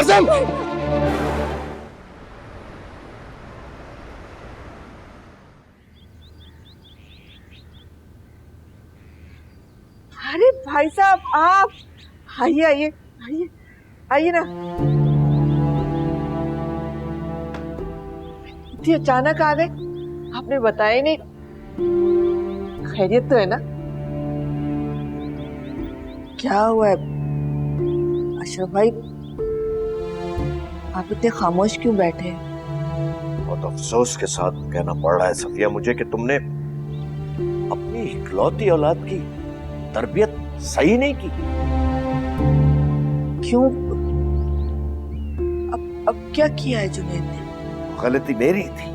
आजम! अरे भाई साहब, आप आइए आइए आइए आइए ना। इतनी अचानक आ गए, आपने बताया नहीं। खैरियत तो है ना? क्या हुआ है अशरफ भाई, आप इतने खामोश क्यों बैठे हैं? बहुत अफसोस के साथ कहना पड़ रहा है सफिया मुझे कि तुमने अपनी इकलौती औलाद की तरबियत सही नहीं की। क्यों? अब क्या किया है जुनैद ने? गलती मेरी थी।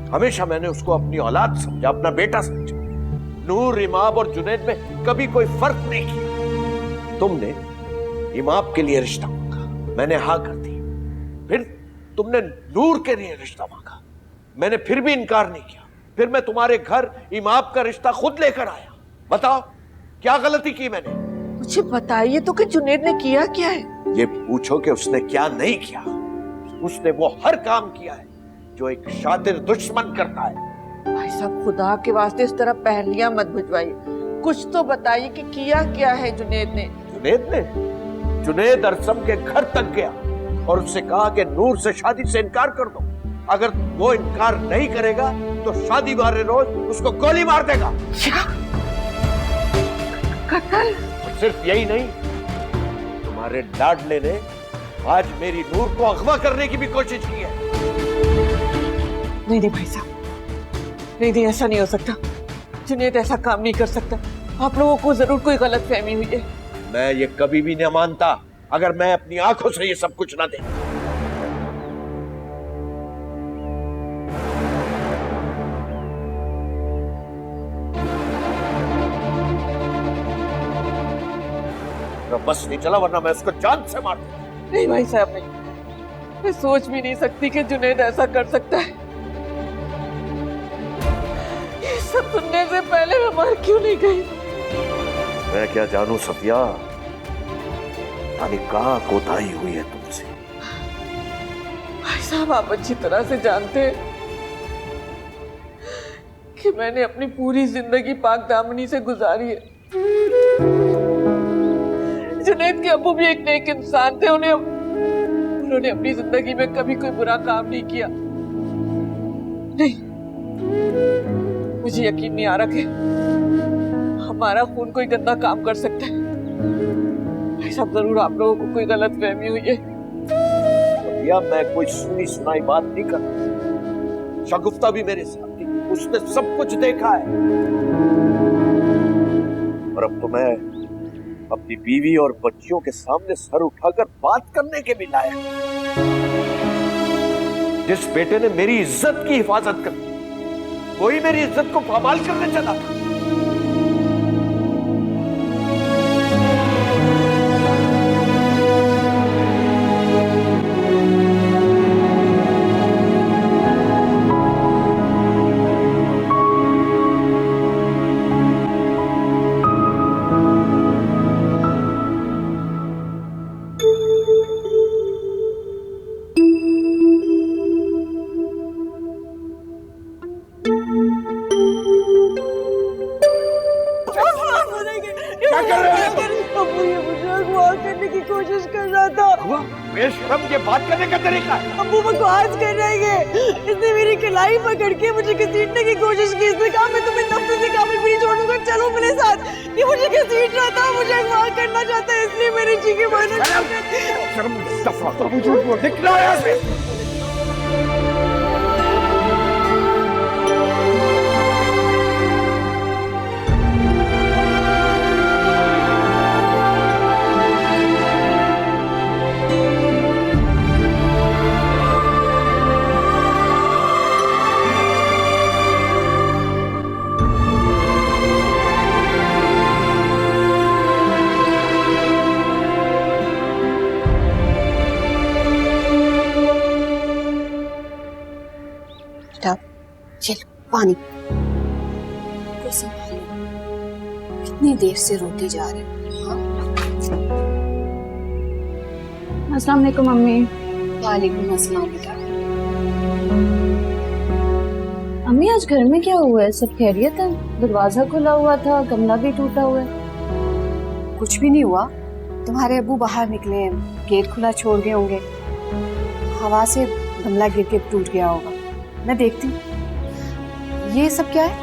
हमेशा मैंने उसको अपनी औलाद समझा, अपना बेटा समझा। नूर, इमाम और जुनैद में कभी कोई फर्क नहीं किया। तुमने इमाम के लिए रिश्ता मांगा, मैंने हाँ कर दी। फिर तुमने नूर के लिए रिश्ता मांगा, मैंने फिर भी इनकार नहीं किया। फिर मैं तुम्हारे घर इमाम का रिश्ता खुद लेकर आया। बताओ क्या गलती की मैंने? मुझे बताइए तो कि जुनैद ने किया क्या है? ये पूछो कि उसने क्या नहीं किया। उसने वो हर काम किया है जो एक शातिर दुश्मन करता है। भाई साहब, खुदा के वास्ते इस तरह पहेलियां मत बुझवाइए, कुछ तो बताइए कि किया क्या है जुनैद ने? जुनैद अरसम के घर तक गया और उससे कहा कि नूर से शादी से इनकार कर दो। अगर वो इनकार नहीं करेगा तो शादी वाले रोज उसको गोली मार देगा। क्या? कत्ल? और सिर्फ यही नहीं, तुम्हारे लाडले ने आज मेरी नूर को अगवा करने की भी कोशिश की है। नहीं भाई साहब, नहीं, ऐसा नहीं हो सकता। जुनैद ऐसा काम नहीं कर सकता। आप लोगों को जरूर कोई गलत फहमी हुई है। मैं ये कभी भी नहीं मानता अगर मैं अपनी आंखों से ये सब कुछ ना देखूं। बस नहीं चला वरना मैं उसको जान से मार दूंगा। नहीं भाई साहब, नहीं, मैं सोच भी नहीं सकती कि जुनैद ऐसा कर सकता है। ये सब सुनने से पहले मैं मर क्यों नहीं गई? मैं क्या जानू सफिया, कहाँ कोताही हुई है तुमसे। भाई साहब, आप अच्छी तरह से जानते हैं कि मैंने अपनी पूरी जिंदगी पाक दामनी से गुजारी है। जुनैद के अब्बू भी एक नेक इंसान थे। उन्होंने अपनी जिंदगी में कभी कोई बुरा काम नहीं किया। नहीं, मुझे यकीन नहीं आ रहा कि हमारा खून कोई गंदा काम कर सकता है। भाई साहब, जरूर आप लोगों को कोई गलत फहमी हुई है। भैया, मैं कोई सुनी सुनाई बात नहीं करता। शगुफ्ता भी मेरे साथ थी, उसने सब कुछ देखा है। और अब तो मैं अपनी बीवी और बच्चियों के सामने सर उठाकर बात करने के भी लायक। जिस बेटे ने मेरी इज्जत की हिफाजत कर, वही मेरी इज्जत को पामाल करने चला था। बेशरम के बात करने का तरीका है। अब्बू बकवास कर रहे हैं। इसने मेरी कलाई पकड़ के मुझे घसीटने की कोशिश की। इसने कहा मैं तुम्हें नफरत से काबिल भी नहीं छोड़ूंगा, चलो मेरे साथ। ये मुझे घसीट रहा था, मुझे अगवा करना चाहता है, इसलिए मेरी चीखें मारने। चलो पानी। कितनी देर से रोते जा रहे हो? अस्सलाम वालेकुम मम्मी। वालेकुम अस्सलाम बेटा। अम्मी आज घर में क्या हुआ है? सब खैरियत है? दरवाजा खुला हुआ था, गमला भी टूटा हुआ है। कुछ भी नहीं हुआ, तुम्हारे अब्बू बाहर निकले हैं, गेट खुला छोड़ गए होंगे, हवा से गमला गिर के टूट गया होगा। मैं देखती हूँ। ये सब क्या है?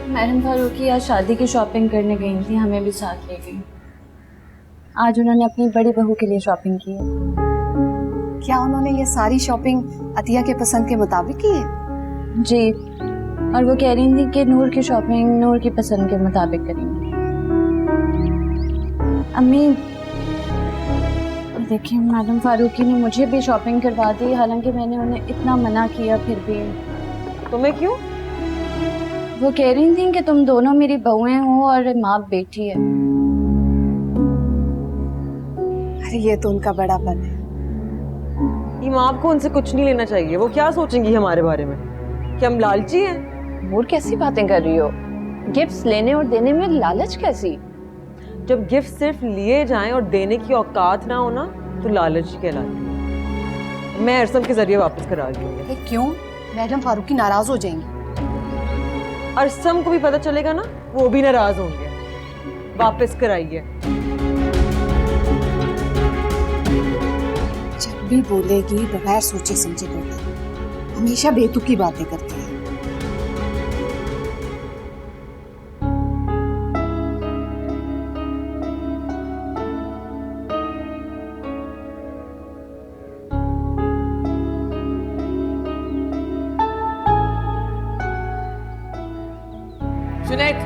महरम फारूकी आज शादी की शॉपिंग करने गई थी, हमें भी साथ ले गई। आज उन्होंने अपनी बड़ी बहू के लिए शॉपिंग की है। क्या उन्होंने ये सारी शॉपिंग अतिया के पसंद के मुताबिक की है? जी, और वो कह रही थी कि नूर की शॉपिंग नूर की पसंद के मुताबिक करेंगे। अम्मी देखिए, मैडम फारूकी ने मुझे भी शॉपिंग करवा दी, हालांकि मैंने उन्हें इतना मना किया, फिर भी। तुम्हें क्यों? वो कह रही थी कि तुम दोनों मेरी बहुएं हो और माँ बेटी है। अरे ये तो उनका बड़ापन है। इमाम को उनसे कुछ नहीं लेना चाहिए। वो क्या सोचेंगी हमारे बारे में कि हम लालची हैं? नूर कैसी बातें कर रही हो? गिफ्ट्स लेने और देने में लालच कैसी? जब गिफ्ट सिर्फ लिए जाएं और देने की औकात ना हो ना, तो लालच ही कहलाती है। मैं अरसम के जरिए वापस करा रही हूँ। अरे क्यों? मैडम फारूकी नाराज हो जाएंगी। अरसम को भी पता चलेगा ना, वो भी नाराज होंगे। वापस कराइए। जब भी बोलेगी बगैर सोचे समझे बोलेगी, हमेशा बेतुकी बातें करती है। जुनैद,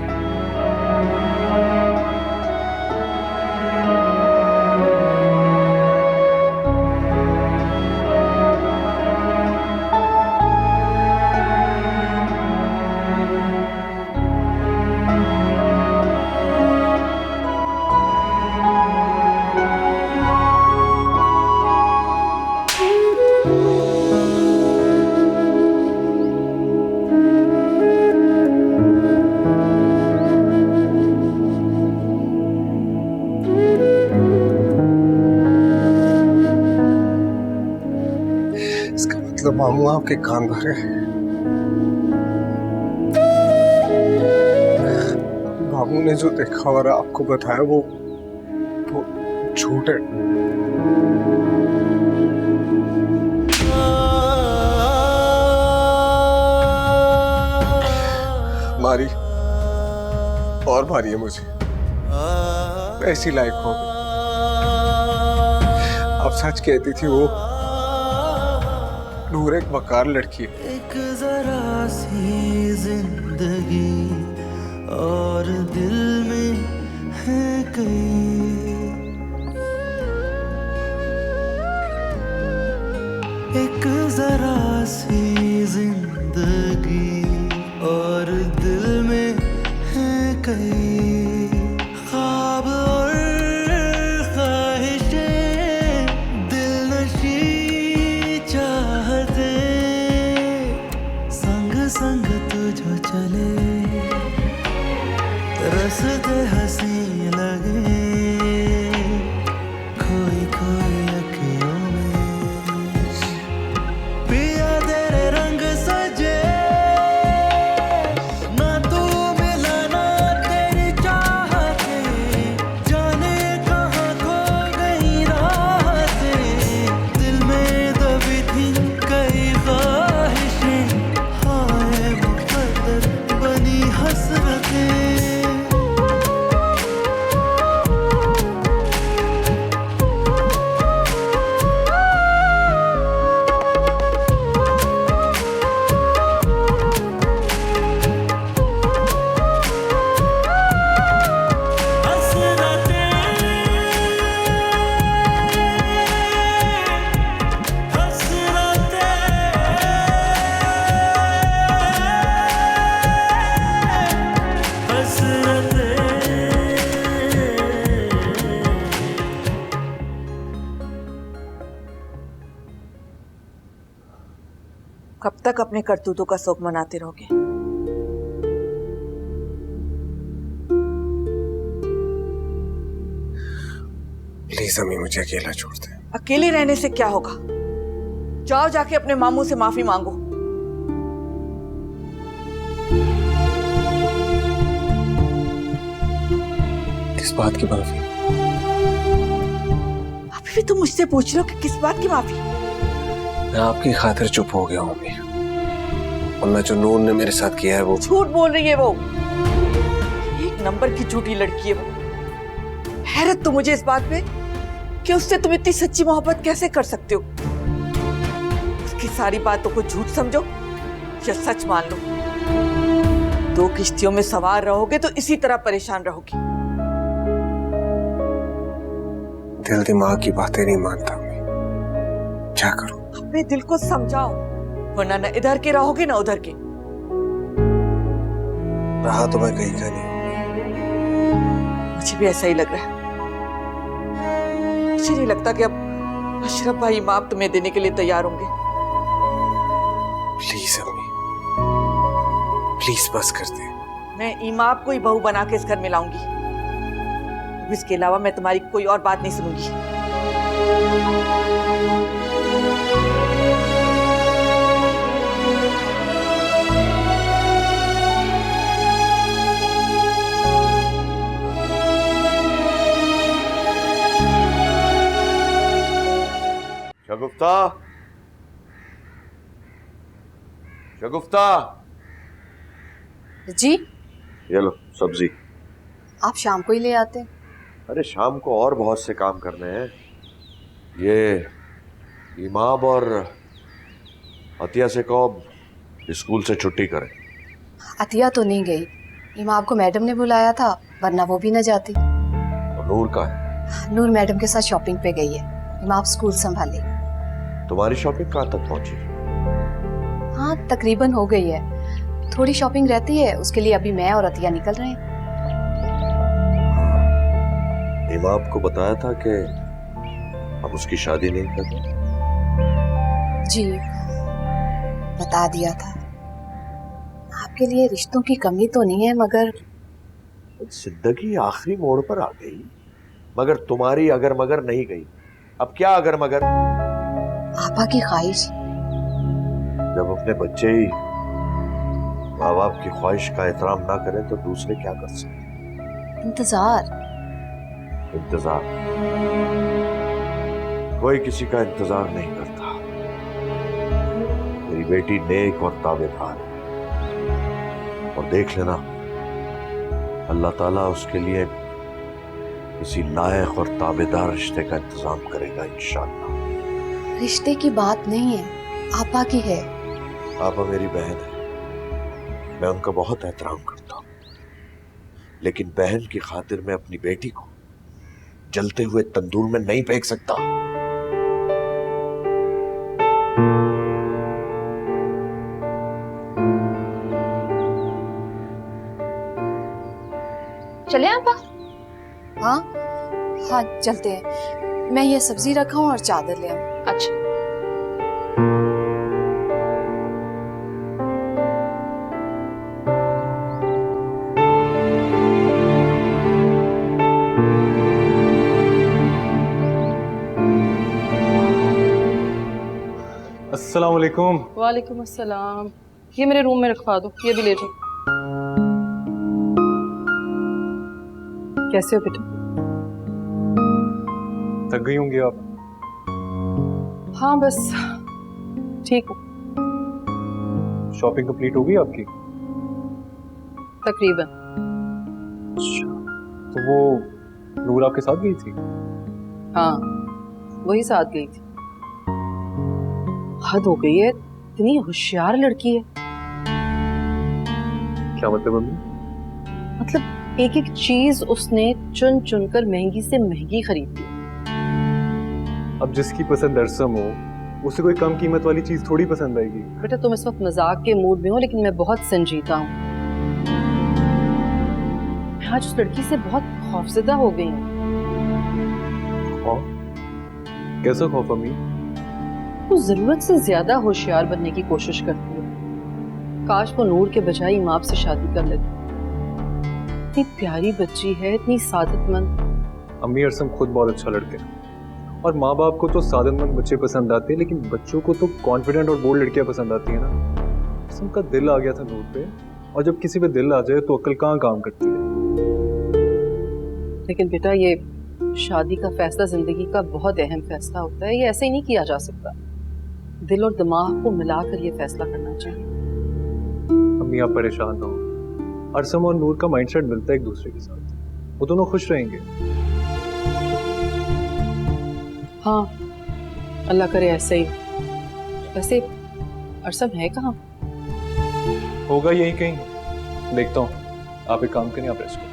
तो मामू आपके कान भरे। मामू ने जो देखा और आपको बताया वो झूठ है। मारी और मारी है मुझे। ऐसी लाइफ हो गई। अब सच कहती थी वो नूर एक बकार लड़की है। एक जरा सी जिंदगी और दिल में है कई, एक जरा सी जिंदगी और दिल में है कई, ख्वाब और ख्वाहिशें दिल नशी चाहते, संग संग तुझो चले रस्ते हंसी लगे, खोई खोई अखियों में पिया तेरे रंग सजे, ना तू मिला ना तेरी चाहते, जाने कहाँ खो गई रातें, दिल में दबी थी कई ख्वाहिशें, हाय मुकद्दर बनी हसरतें। कब तक अपने करतूतों का शोक मनाते रहोगे? प्लीज अम्मी मुझे अकेला छोड़ दे। अकेले रहने से क्या होगा? जाओ जाके अपने मामू से माफी मांगो। किस बात की माफी? अभी भी तुम मुझसे पूछ रहे हो कि किस बात की माफी? मैं आपकी खातिर चुप हो गया हूँ अम्मी, वरना जो नूर ने मेरे साथ किया है वो। झूठ बोल रही है वो, एक नंबर की झूठी लड़की है वो। हैरत तो मुझे इस बात पे कि उससे तुम इतनी सच्ची मोहब्बत कैसे कर सकते हो। उसकी सारी बातों को झूठ समझो या सच मान लो। दो किश्तियों में सवार रहोगे तो इसी तरह परेशान रहोगे। दिल दिमाग की बातें नहीं मानता अम्मी, क्या करूं? अपने दिल को समझाओ, वरना न इधर के रहोगे न उधर के। रहा तो मैं कहीं का नहीं। मुझे भी ऐसा ही लग रहा है। मुझे नहीं लगता कि अब अशरफ भाई इमाम तुम्हें देने के लिए तैयार होंगे। प्लीज अम्मी, प्लीज बस कर दे। मैं इमाम को ही बहू बना के इस घर में लाऊंगी। इसके अलावा मैं तुम्हारी कोई और बात नहीं सुनूंगी। शगुफ्ता, शगुफ्ता, जी ये लो सब्जी। आप शाम को ही ले आते। अरे शाम को और बहुत से काम करने हैं। ये इमाम और अतिया से कहो स्कूल से छुट्टी करें। अतिया तो नहीं गई, इमाम को मैडम ने बुलाया था, वरना वो भी न जाती। और नूर का है? नूर मैडम के साथ शॉपिंग पे गई है, इमाम स्कूल संभाले। तुम्हारी शॉपिंग कहाँ तक पहुंची? हाँ तकरीबन हो गई है, थोड़ी शॉपिंग रहती है, उसके लिए अभी मैं और अतिया निकल रहे हैं। इमाम को बताया था कि हम उसकी शादी नहीं करते? जी बता दिया था। आपके लिए रिश्तों की कमी तो नहीं है, मगर जिंदगी आखिरी मोड़ पर आ गई, मगर तुम्हारी अगर मगर नहीं गई। अब क्या अगर मगर? आपा की ख्वाहिश। जब अपने बच्चे ही माँ बाप की ख्वाहिश का एहतराम ना करें तो दूसरे क्या कर सकते? इंतजार। इंतजार? कोई किसी का इंतजार नहीं करता। मेरी बेटी नेक और ताबेदार है, और देख लेना अल्लाह ताला उसके लिए किसी लायक और ताबेदार रिश्ते का इंतजाम करेगा इंशाअल्लाह। रिश्ते की बात नहीं है, आपा की है। आपा मेरी बहन है, मैं उनका बहुत एहतराम करता हूँ, लेकिन बहन की खातिर मैं अपनी बेटी को जलते हुए तंदूर में नहीं फेंक सकता। चले आपा? हाँ हाँ चलते हैं। मैं ये सब्जी रखा हूँ और चादर ले आऊँ। अच्छा। अस्सलाम वालेकुम। वालेकुम अस्सलाम। ये मेरे रूम में रखवा दो, ये भी ले जाओ। कैसे हो बेटा? थक गई होंगी आप? हाँ बस ठीक हूँ, शॉपिंग कंप्लीट हो गई आपकी? तकरीबन। तो वो नूर आपके साथ गई थी? हाँ वही साथ गई थी। हद हो गई है, इतनी होशियार लड़की है। क्या मतलब मम्मी? मतलब एक एक चीज उसने चुन चुन कर महंगी से महंगी खरीदी। अब जिसकी पसंद अरसम हो, उसे कोई कम कीमत वाली चीज थोड़ी पसंद आएगी। बेटा तुम इस वक्त मजाक के मूड में हो, लेकिन मैं बहुत संजीदा हूँ। मैं आज उस लड़की से बहुत खौफजदा हो गई हूँ। कैसा खौफ अम्मी? वो जरूरत से ज्यादा होशियार बनने की कोशिश करती है। काश वो नूर के बजाय इमाम से शादी कर लेती। इतनी प्यारी बच्ची है, इतनी सादतमंद, अम्मी अरसम खुद बहुत अच्छा लड़के हैं और माँ बाप को तो सादतमंद बच्चे पसंद आते हैं, लेकिन बच्चों को तो कॉन्फिडेंट और बोल्ड लड़कियां पसंद आती है ना। अरसम का दिल आ गया था नूर पे, और जब किसी पे दिल आ जाए तो अक्ल कहाँ काम करती है। लेकिन बेटा ये शादी का फैसला जिंदगी का बहुत अहम फैसला होता है, ये ऐसे ही नहीं किया जा सकता। दिल और दिमाग को मिलाकर ये फैसला करना चाहिए। अम्मी आप परेशान ना हो, अरसम और नूर का माइंडसेट मिलता है एक दूसरे के साथ, वो दोनों खुश रहेंगे। हाँ अल्लाह करे ऐसे ही। वैसे अरसम है कहाँ? होगा यही कहीं, देखता हूँ। आप एक काम करें, आप रेस्ट करें।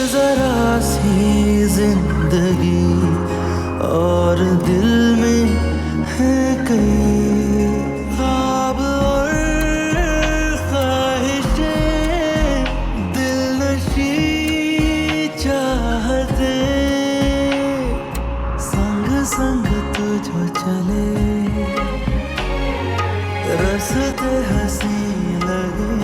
जरा सी जिंदगी और दिल में है कई ख्वाब और ख्वाहिशें, दिल नशी चाहते, संग संग तुझो चले, रस्ते हंसी लगे।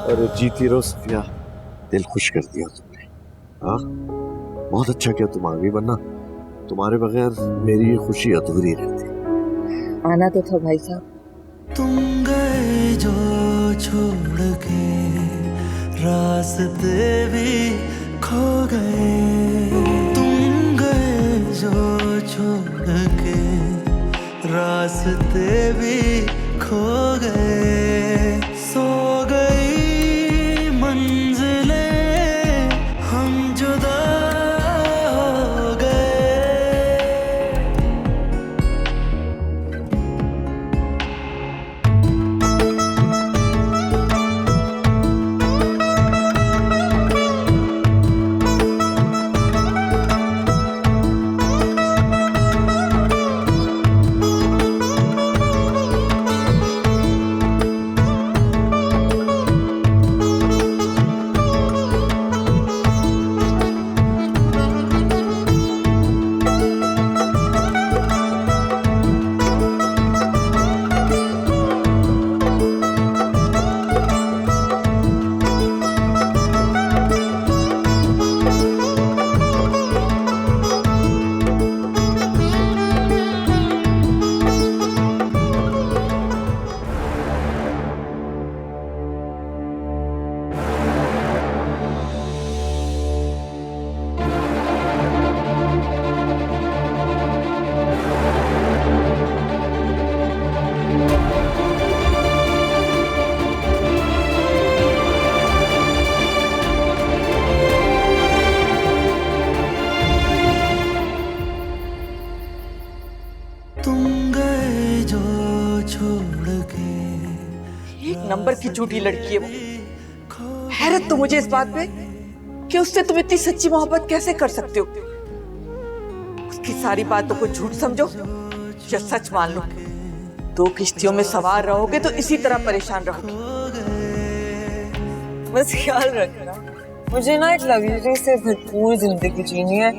अरे जीती रहो सफिया, दिल खुश कर दिया तुमने। हाँ बहुत अच्छा किया तुम आ गई, वरना तुम्हारे बगैर मेरी ये खुशी अधूरी रहती। आना तो था भाई साहब। तुम गए जो छोड़ के, रास्ते भी खो गए। तुम गए जो छोड़ के, रास्ते भी खो गए। सो गई मंजिलें, हम जुदा हो गए। छोड़ के एक नंबर की झूठी लड़की है वो। हैरत तो मुझे इस बात पे कि उससे तुम इतनी सच्ची मोहब्बत कैसे कर सकते हो। उसकी सारी बातों को झूठ समझो या सच मान लो। दो किश्तियों में सवार रहोगे तो इसी तरह परेशान रहोगे। बस ख्याल रखना, मुझे ना एक लग्जरी से भरपूर जिंदगी जीनी है।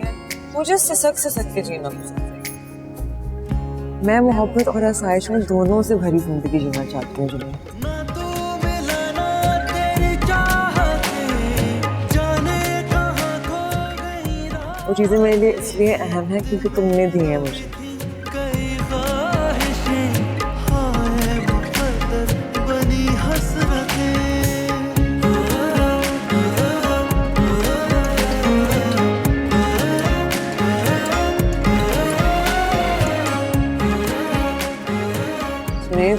मुझे सिसक के जीना पसंद है। मैं मोहब्बत और आसाइश में दोनों से भरी जिंदगी जीना चाहती हूँ जुनैद। वो चीजें मेरे लिए इसलिए अहम है क्योंकि तुमने दी है मुझे।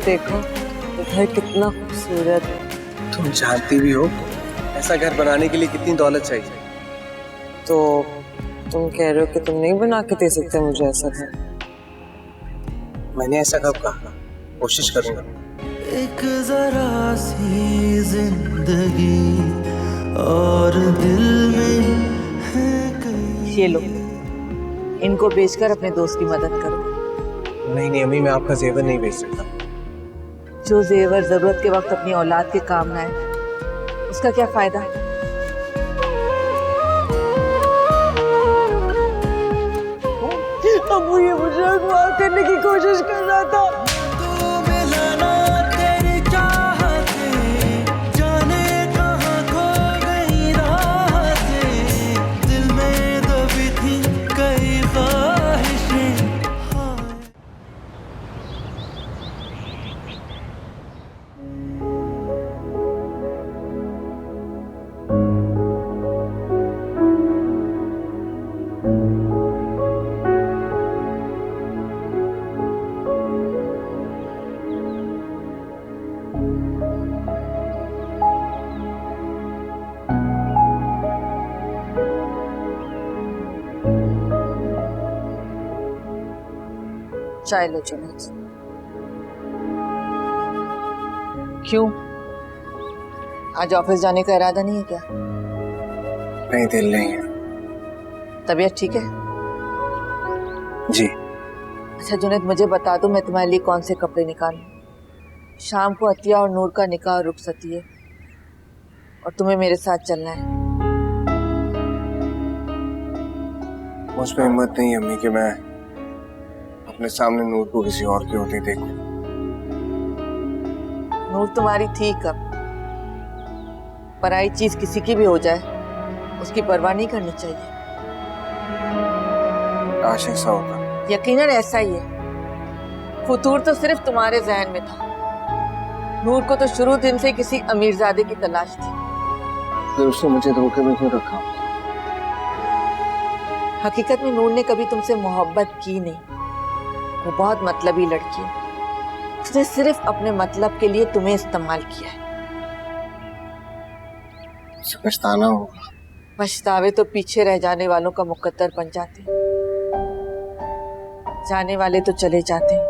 देखो घर कितना खूबसूरत है। तुम जानती भी हो ऐसा घर बनाने के लिए कितनी दौलत चाहिए। तो तुम कह रहे हो कि तुम नहीं बना के दे सकते मुझे ऐसा घर? मैंने ऐसा कब कहा? कोशिश करूंगा। एक जरा सी जिंदगी और दिल में है कई। ये लो, इनको बेचकर अपने दोस्त की मदद करो। नहीं अम्मी, मैं आपका जेवर नहीं बेच सकता। जो जेवर जरूरत के वक्त अपनी औलाद के काम ना आए, उसका क्या फायदा? अबू ये मुझे अगवा करने की कोशिश कर रहा था। चाय लो जुनैद। क्यों, आज ऑफिस जाने का इरादा नहीं है क्या? नहीं, दिल नहीं है। तबीयत ठीक है? जी। अच्छा जुनैद, मुझे बता दो मैं तुम्हारे लिए कौन से कपड़े निकालूं? शाम को अतिया और नूर का निकाह रुखसती है और तुम्हें मेरे साथ चलना है। मुझ में हिम्मत नहीं है अम्मी कि मैं अपने सामने नूर को किसी और के होते देखूं। नूर तुम्हारी थी कब? पराई चीज किसी की भी हो जाए उसकी परवाह नहीं करनी चाहिए। काश ऐसा होता। यकीनन ऐसा ही है। फुतूर तो सिर्फ तुम्हारे जहन में था। नूर को तो शुरू दिन से किसी अमीरजादे की तलाश थी। फिर उसने मुझे धोखे में क्यों रखा? हकीकत में नूर ने कभी तुमसे मोहब्बत की नहीं। वो बहुत मतलबी लड़की है। उसने सिर्फ अपने मतलब के लिए तुम्हें इस्तेमाल किया है। उसे पछताना होगा। पछतावे तो पीछे रह जाने वालों का मुकद्दर बन जाते हैं। जाने वाले तो चले जाते हैं,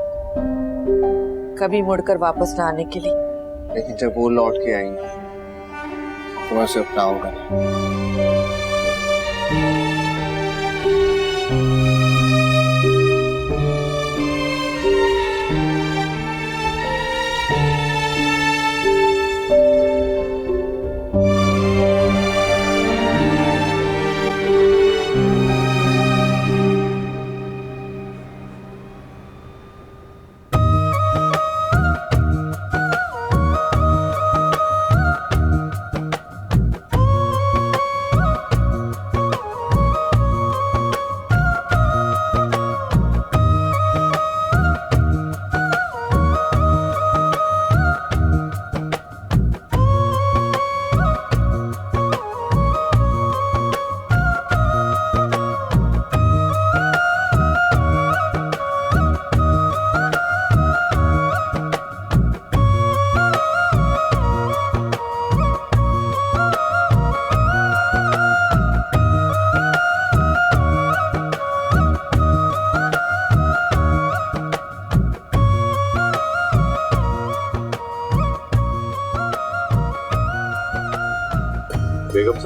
कभी मुड़कर वापस न आने के लिए। लेकिन जब वो लौट के आएंगे तो मैं उसे अपनाऊंगा।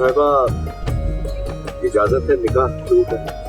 साहिबा, इजाजत है निकाह शुरू करें?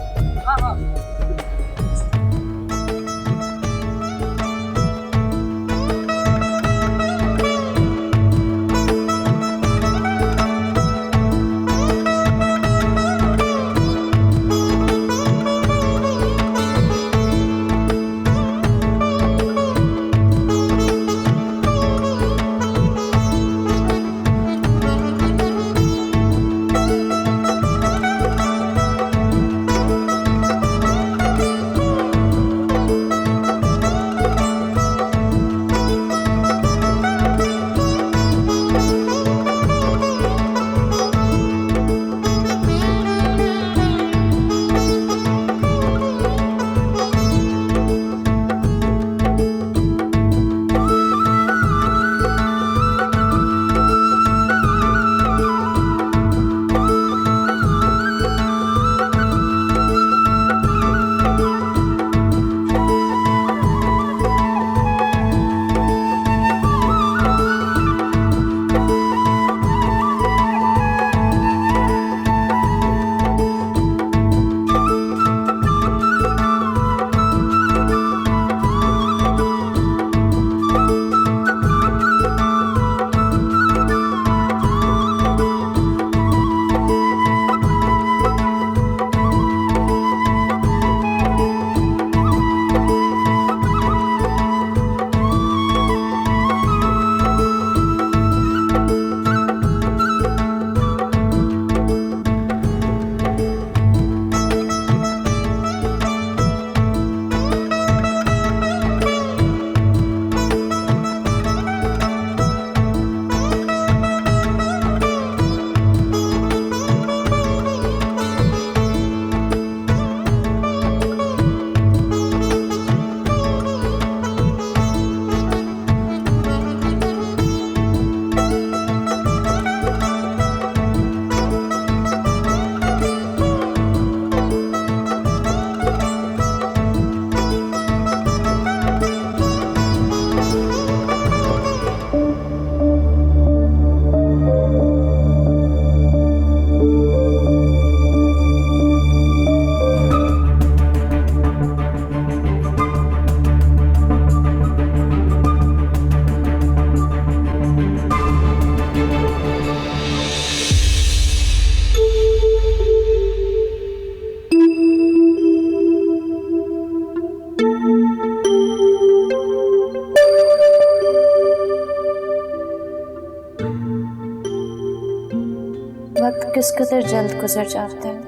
वक्त किस कदर जल्द गुजर जाता है।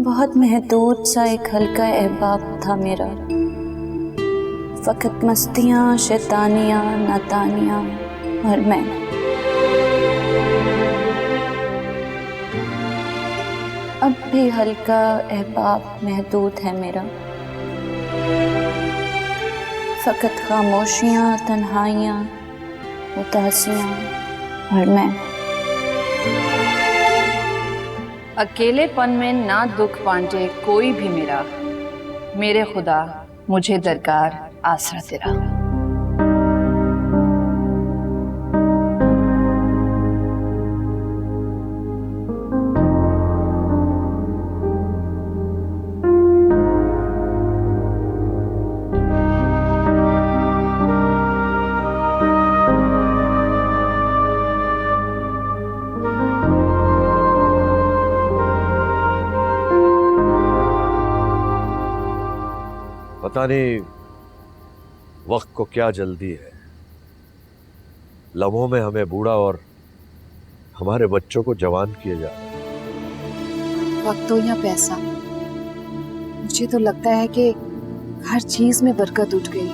बहुत महदूद सा एक हल्का अहबाब था मेरा, फकत मस्तियाँ, शैतानियाँ, नादानियाँ और मैं। अब भी हल्का अहबाब महदूद है मेरा, फकत खामोशियाँ, तन्हाइयाँ, उदासियाँ और मैं। अकेलेपन में ना दुख बांटे कोई भी मेरा, मेरे खुदा मुझे दरकार आसरा तेरा। पता नहीं वक्त को क्या जल्दी है, लम्हों में हमें बूढ़ा और हमारे बच्चों को जवान किए जा रहा है। वक्त हो या पैसा, मुझे तो लगता है कि हर चीज में बरकत उठ गई,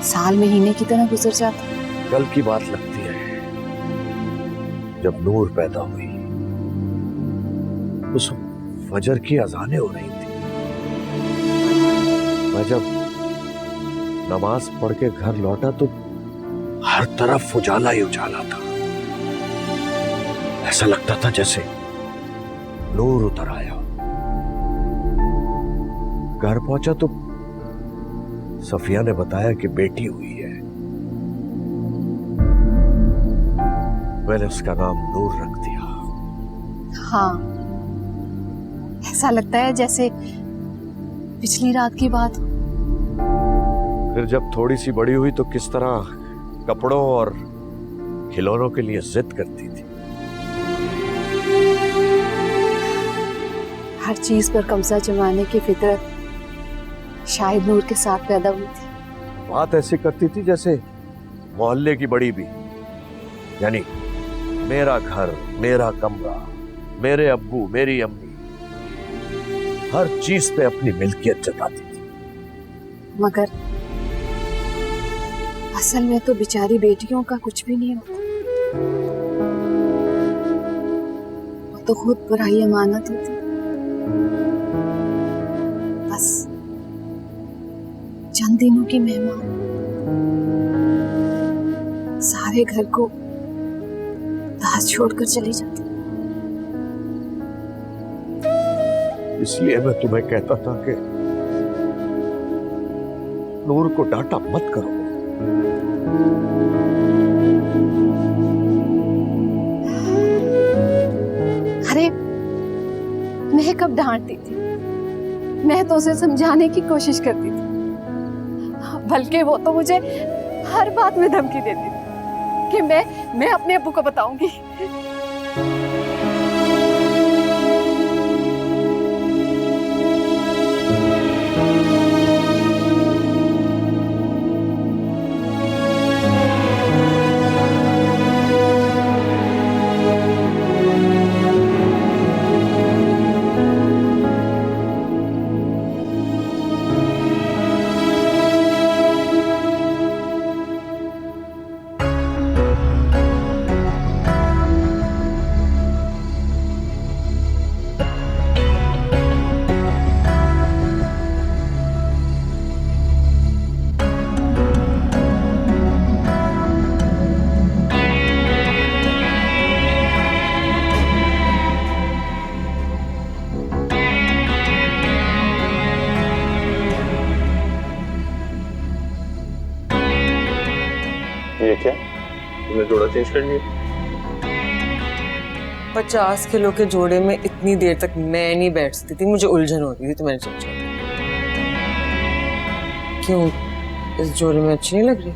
साल महीने की तरह गुजर जाता। कल की बात लगती है जब नूर पैदा हुई, उस फजर की अजानें हो रही थी। मैं जब नमाज पढ़ के घर लौटा तो हर तरफ उजाला ही उजाला था। ऐसा लगता था जैसे नूर उतर आया। घर पहुंचा तो सफिया ने बताया कि बेटी हुई है। मैंने उसका नाम नूर रख दिया। हाँ, ऐसा लगता है जैसे पिछली रात की बात हो। फिर जब थोड़ी सी बड़ी हुई तो किस तरह कपड़ों और खिलौनों के लिए जिद करती थी। हर चीज पर कब्जा जमाने की फितरत शायद नूर के साथ पैदा हुई थी। बात ऐसी करती थी जैसे मोहल्ले की बड़ी भी, यानी मेरा घर, मेरा कमरा, मेरे अब्बू, मेरी अम्मी, हर चीज पे अपनी मिल्कियत जताती थी। मगर असल में तो बेचारी बेटियों का कुछ भी नहीं होता। वो तो खुद पराई अमानत होती। बस चंद दिनों की मेहमान सारे घर को दास छोड़कर चली जाती। इसलिए मैं तुम्हें कहता था कि नूर को डांटा मत करो। अरे मैं कब डांटती थी? मैं तो उसे समझाने की कोशिश करती थी, बल्कि वो तो मुझे हर बात में धमकी देती थी कि मैं अपने अब्बू को बताऊंगी। ये क्या? तुमने जोड़ा चेंज कर लिया? 50 किलो के जोड़े में इतनी देर तक मैं नहीं बैठ सकती थी, मुझे उलझन होती थी, तो मैंने सोचा क्यों इस जोड़े में अच्छी नहीं लग रही?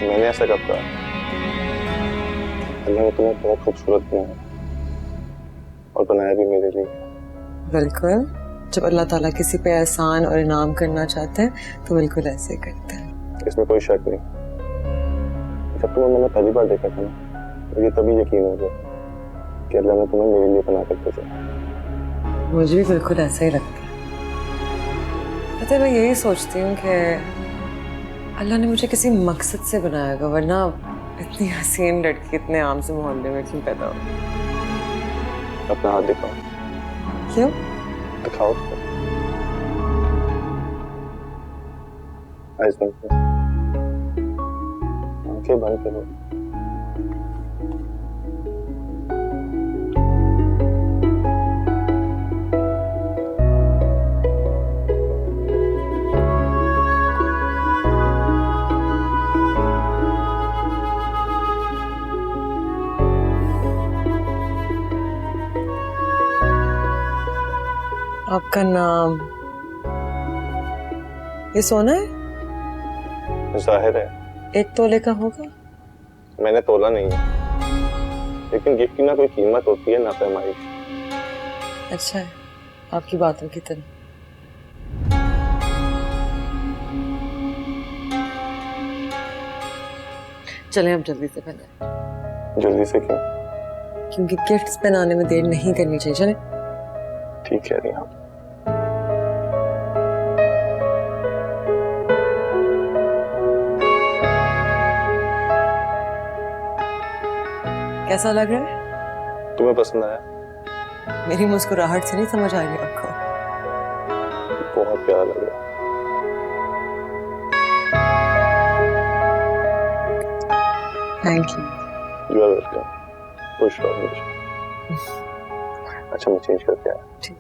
मैंने ऐसा कब कहा? अल्लाह ने तुम्हें बहुत खूबसूरत बनाया और बनाया भी मेरे लिए। बिल्कुल, जब अल्लाह ताला किसी पे एहसान और इनाम करना चाहते हैं तो बिल्कुल ऐसे ही करते हैं। इसमें कोई शक नहीं। जब तुम्हें मैंने पहली बार देखा था ना, मुझे तभी यकीन हो गया कि अल्लाह ने तुम्हें मेरे लिए बना कर भेजा। मुझे भी बिल्कुल ऐसा ही लगता है। पता है, मैं यही सोचती हूँ कि अल्लाह ने मुझे किसी मकसद से बनाया होगा, वरना इतनी हसीन लड़की इतने आम से मोहल्ले में क्यों पैदा हो? अपना हाथ दिखाओ। क्यों? दिखाओ। आइज़ बंद करो, आंखें बंद करो। आपका नाम ये सोना है? जाहिर है 1 तोले का होगा। मैंने तोला नहीं है, लेकिन गिफ्ट की ना कोई कीमत होती है ना पैमाइश। अच्छा है, आपकी बातों की तरह। चलें अब जल्दी से पहले। जल्दी से क्यों? क्योंकि गिफ्ट्स पहनाने में देर नहीं करनी चाहिए। चलें। ठीक कह रही हैं आप। कैसा लग रहा है? तुम्हें पसंद आया? मेरी मुस्कुराहट से नहीं समझ आ रही आपको? बहुत प्यारा लग रहा है। Thank you. You are welcome. खुश रहो हमेशा। अच्छा, मैं चेंज करके आया। ठीक।